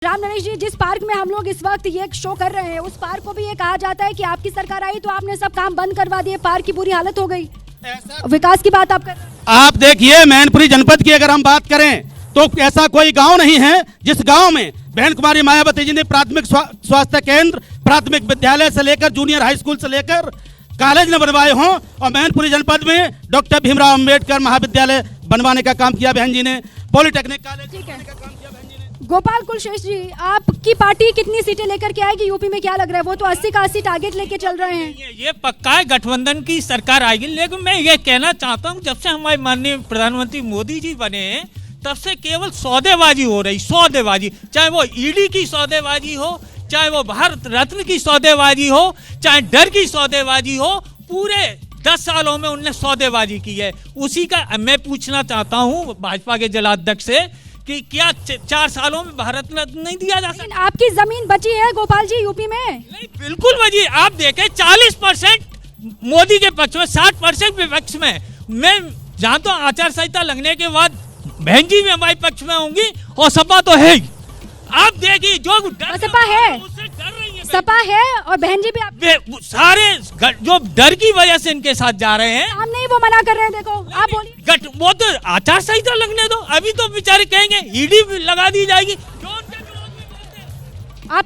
राम नरेश जी, जिस पार्क में हम लोग इस वक्त ये शो कर रहे हैं, उस पार्क को भी ये कहा जाता है कि आपकी सरकार आई तो आपने सब काम बंद करवा दिए, पार्क की बुरी हालत हो गई। विकास की बात आप कर रहे हैं। आप देखिए, मैनपुरी जनपद की अगर हम बात करें तो ऐसा कोई गांव नहीं है जिस गांव में बहन कुमारी मायावती जी ने प्राथमिक स्वास्थ्य केंद्र, प्राथमिक विद्यालय से लेकर जूनियर हाई स्कूल से लेकर कॉलेज न बनवाए हों। और मैनपुरी जनपद में डॉक्टर भीमराव अंबेडकर महाविद्यालय बनवाने का काम किया बहन जी ने, पॉलिटेक्निक कॉलेज बनवाने का काम किया बहन जी ने। गोपाल कुलशेष जी, आपकी पार्टी कितनी सीटें लेकर के आएगी यूपी में, क्या लग रहा है? वो तो 80 का 80 टारगेट लेके चल रहे हैं। ये पक्का है, गठबंधन की सरकार आएगी। लेकिन मैं ये कहना चाहता हूँ, जब से हमारे माननीय प्रधानमंत्री मोदी जी बने हैं तब से केवल सौदेबाजी हो रही, सौदेबाजी, चाहे वो ईडी की सौदेबाजी हो, चाहे वो भारत रत्न की सौदेबाजी हो, चाहे डर की सौदेबाजी हो, पूरे 10 सालों में उनने सौदेबाजी की है। उसी का मैं पूछना चाहता हूँ भाजपा के जिलाध्यक्ष से कि क्या 4 सालों में भारत रत्न नहीं दिया जा सकता? आपकी जमीन बची है गोपाल जी यूपी में? नहीं, बिल्कुल बची। आप देखें 40% मोदी के पक्ष में, 60% विपक्ष में। मैं जहाँ तो आचार संहिता लगने के बाद बहन जी भी हमारे पक्ष में होंगी और सपा तो है ही। आप देखिए जो सपा है, उससे डर रही है, सपा है और बहन जी भी सारे जो डर की वजह से इनके साथ जा रहे हैं। हम नहीं, वो मना कर रहे हैं। देखो आप बोलिए। वो तो आचार संहिता लगने दो, अभी तो बेचारे कहेंगे ईडी लगा दी जाएगी। जो उनके विरोध में बोलते हैं। आप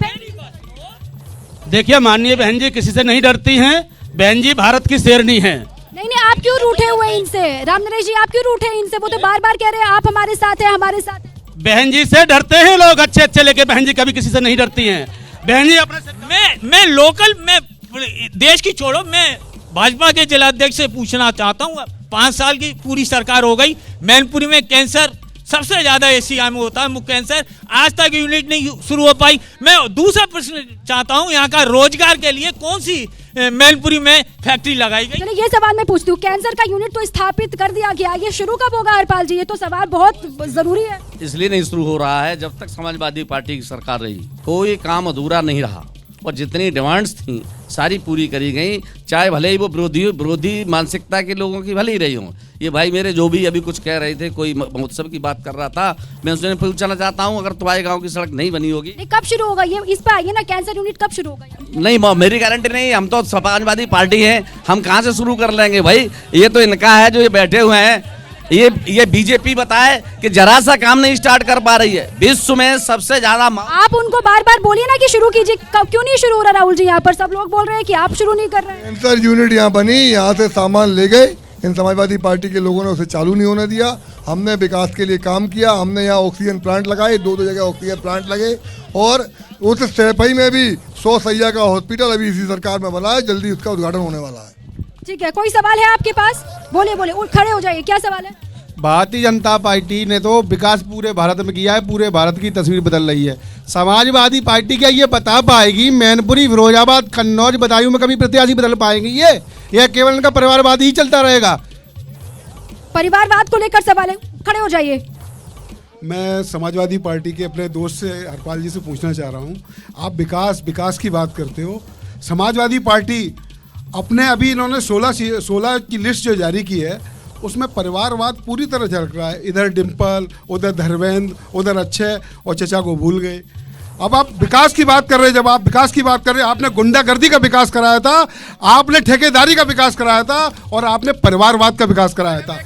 देखिए माननीय बहन जी किसी से नहीं डरती हैं, बहन जी भारत की शेरनी हैं। नहीं, आप क्यों रूठे हुए इनसे? राम नरेश जी, आप क्यों रूठे इनसे? वो तो बार बार कह रहे हैं आप हमारे साथ हैं, हमारे साथ हैं। बहन जी से डरते हैं लोग अच्छे अच्छे, लेके बहन जी कभी किसी से नहीं डरती हैं। बहन जी अपने मैं लोकल, मैं देश की छोड़ो, मैं भाजपा के जिलाध्यक्ष से पूछना चाहता हूँ। 5 साल की पूरी सरकार हो गई, मैनपुरी में कैंसर सबसे ज्यादा एशिया में होता है, मुख्य कैंसर, आज तक यूनिट नहीं शुरू हो पाई। मैं दूसरा प्रश्न चाहता हूँ, यहाँ का रोजगार के लिए कौन सी मैनपुरी में फैक्ट्री लगाई गई? चलिए ये सवाल मैं पूछती हूँ, कैंसर का यूनिट तो स्थापित कर दिया गया, ये शुरू कब होगा हरपाल जी? ये तो सवाल बहुत जरूरी है। इसलिए नहीं शुरू हो रहा है, जब तक समाजवादी पार्टी की सरकार रही कोई काम अधूरा नहीं रहा और जितनी डिमांड्स थी सारी पूरी करी गई, चाहे भले ही वो विरोधी मानसिकता के लोगों की भले ही रही हों। ये भाई मेरे जो भी अभी कुछ कह रहे थे, कोई महोत्सव की बात कर रहा था, मैं उसने पूछना चाहता हूँ, अगर तुम्हारे गांव की सड़क नहीं बनी होगी, कब शुरू होगा ये? इस पे आइए ना, कैंसर यूनिट कब शुरू होगा? नहीं, मेरी गारंटी नहीं। हम तो समाजवादी पार्टी है, हम कहाँ से शुरू कर लेंगे भाई? ये तो इनका है जो ये बैठे हुए हैं। ये बीजेपी बताए कि जरा सा काम नहीं स्टार्ट कर पा रही है, विश्व में सबसे ज्यादा। आप उनको बार बार बोलिए ना कि शुरू कीजिए, क्यों नहीं शुरू हो रहा? राहुल जी, यहाँ पर सब लोग बोल रहे हैं कि आप शुरू नहीं कर रहे हैं। कैंसर यूनिट यहाँ बनी, यहाँ से सामान ले गए, इन समाजवादी पार्टी के लोगों ने उसे चालू नहीं होने दिया। हमने विकास के लिए काम किया, हमने यहाँ ऑक्सीजन प्लांट लगाए, 2 जगह ऑक्सीजन प्लांट लगे, और उस सैफई में भी 100 सैया का हॉस्पिटल अभी इसी सरकार में बना है, जल्दी उसका उद्घाटन होने वाला है। ठीक है, कोई सवाल है आपके पास? बोलिए बोलिए, खड़े हो जाइए, क्या सवाल है? भारतीय जनता पार्टी ने तो विकास पूरे भारत में किया है, पूरे भारत की तस्वीर बदल रही है। समाजवादी पार्टी क्या ये बता पाएगी मैनपुरी, फिरोजाबाद, कन्नौज, बदायूं में कभी प्रत्याशी बदल पाएंगे? ये केवल इनका परिवारवाद ही चलता रहेगा। परिवारवाद को लेकर सवाल है, खड़े हो जाइए। मैं समाजवादी पार्टी के अपने दोस्त से, हरपाल जी से पूछना चाह रहा हूँ, आप विकास की बात करते हो, समाजवादी पार्टी अपने अभी इन्होंने 16 की लिस्ट जो जारी की है उसमें परिवारवाद पूरी तरह झलक रहा है। इधर डिम्पल, उधर धर्मेंद्र, उधर अक्षय, और चचा को भूल गए। अब आप विकास की बात कर रहे हैं, जब आप विकास की बात कर रहे हैं, आपने गुंडागर्दी का विकास कराया था, आपने ठेकेदारी का विकास कराया था, और आपने परिवारवाद का विकास कराया था।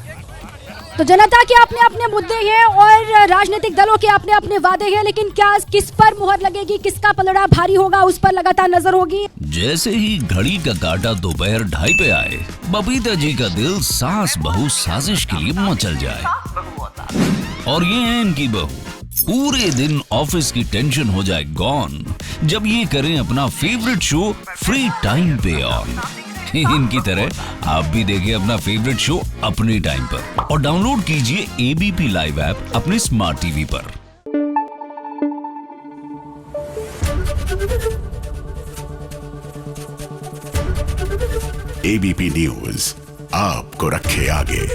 तो जनता के अपने अपने मुद्दे हैं और राजनीतिक दलों के अपने अपने वादे हैं, लेकिन क्या किस पर मुहर लगेगी, किसका पलड़ा भारी होगा, उस पर लगातार नजर होगी। जैसे ही घड़ी का काटा दोपहर 2:30 पे आए, बबीता जी का दिल सास बहू साजिश के लिए मचल जाए। और ये है इनकी बहू, पूरे दिन ऑफिस की टेंशन हो जाए गॉन जब ये करें अपना फेवरेट शो फ्री टाइम पे ऑन। इनकी तरह आप भी देखिए अपना फेवरेट शो अपने टाइम पर और डाउनलोड कीजिए एबीपी लाइव ऐप अपने स्मार्ट टीवी पर। एबीपी न्यूज आपको रखे आगे।